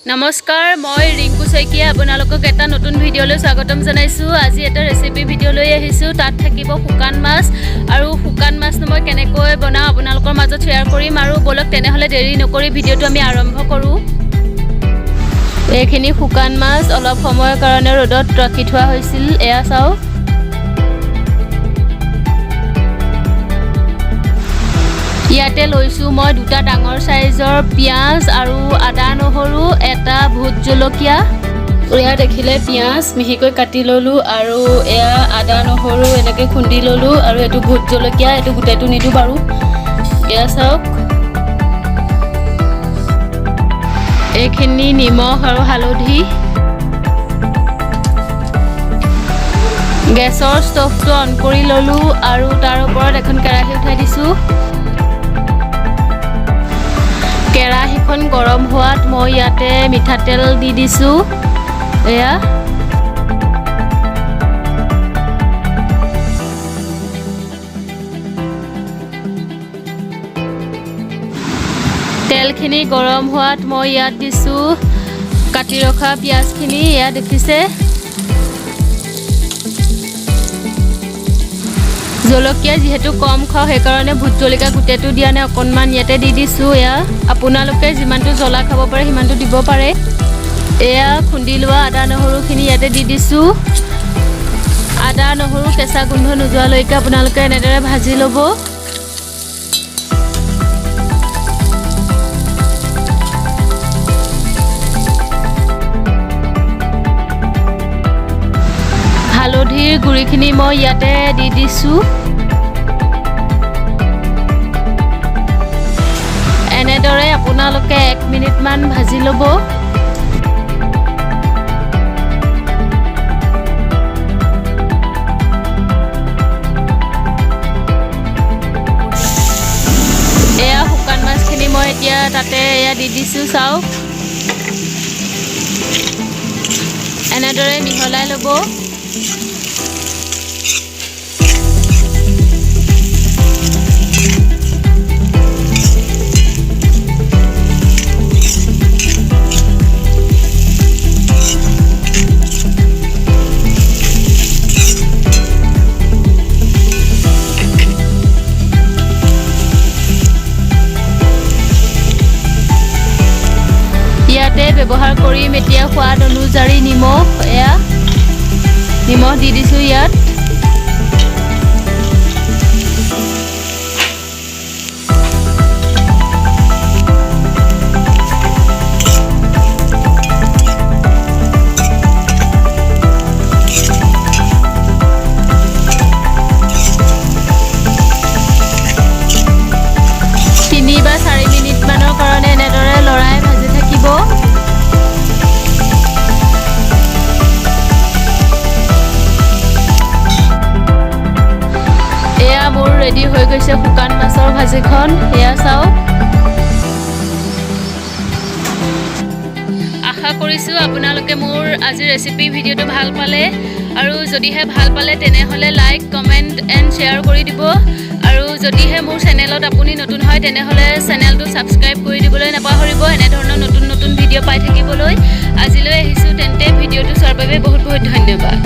নমস্কাৰ মই ৰিংকু শইকীয়া আপোনালোকক এটা নতুন ভিডিঅ'লৈ স্বাগতম জনাইছো। আজি এটা ৰেচিপি ভিডিঅ' লৈ আহিছো। তাত থাকিব শুকান মাছ আৰু শুকান মাছটো মই কেনেকৈ বনাও আপোনালোকৰ মাজত শ্বেয়াৰ কৰিম আৰু বলক তেনেহলে দেৰি নকৰি ভিডিঅ'টো আমি আৰম্ভ কৰো। এইখিনি শুকান মাছ অলপ সময়ৰ কাৰণে ৰ'দত ৰাখি থোৱা হৈছিল। এয়া চাওক। ইয়াতে লৈছো মই দুটা ডাঙৰ সাইজৰ পিয়াজ আৰু আদা নহৰু এটা ভোট জলকীয়া। এয়া দেখিলে পিয়াজ মিহিকৈ কাটি ললো আৰু এয়া আদা নহৰু এনেকৈ খুন্দি ললো আৰু এটো ভোট জলকীয়া এটো গুটেটো নিদু বাৰু। এয়া চাওক। এইখিনি নিমখ আৰু হালধি। গেছৰ ষ্টভটো অন কৰি ললো আৰু তাৰ ওপৰত এখন কেৰাহী উঠাই দিছো। কেৰাহীখন গৰম হোৱাত মই ইয়াতে মিঠাতেল দি দিছো। এয়া তেলখিনি গৰম হোৱাত মই ইয়াত দিছো কাটি ৰখা পিয়াজখিনি। এয়া দেখিছে। জলকীয়া যেহেতু কম খাও সেইকাৰণে ভোট জলকীয়া গুটেটো দিয়া নাই, অকণমান ইয়াতে দি দিছো। এয়া আপোনালোকে যিমানটো জ্বলা খাব পাৰে সিমানটো দিব পাৰে। এয়া খুন্দি লোৱা আদা নহৰুখিনি ইয়াতে দি দিছো। আদা নহৰু কেঁচা গোন্ধ নোযোৱালৈকে আপোনালোকে এনেদৰে ভাজি ল'ব। হালধিৰ গুড়িখিনি মই ইয়াতে দি দিছো। এনেদৰে আপোনালোকে 1 মিনিট মান ভাজি ল'ব। এয়া শুকান মাছখিনি মই এতিয়া তাতে এয়া দি দিছো। চাওক। এনেদৰে মিহলাই ল'ব। ইয়াতে ব্যৱহাৰ কৰিম এতিয়া সোৱাদ অনুযায়ী নিমখ। এয়া নিমখ দি দিছো ইয়াত। তিনি বা 4 মিনিট মানৰ কাৰণে এনেদৰে লৰাই ভাজি থাকিব। এয়া মোৰ ৰেডি হৈ গৈছে শুকান মাছৰ ভাজিখন। এয়া চাওক। আশা কৰিছো আপোনালোকে মোৰ আজিৰ ৰেচিপি ভিডিঅ'টো ভাল পালে আৰু যদিহে ভাল পালে তেনেহলে লাইক কমেণ্ট এণ্ড শ্বেয়াৰ কৰি দিব আৰু যদিহে মোৰ চেনেলত আপুনি নতুন হয় তেনেহলে চেনেলটো ছাবস্ক্ৰাইব কৰি দিবলৈ নাপাহৰিব এনেধৰণৰ নতুন নতুন ভিডিঅ' পাই থাকিবলৈ। আজিলৈ আহিছো তেন্তে ভিডিঅ'টো চোৱাৰ বাবে বহুত বহুত ধন্যবাদ।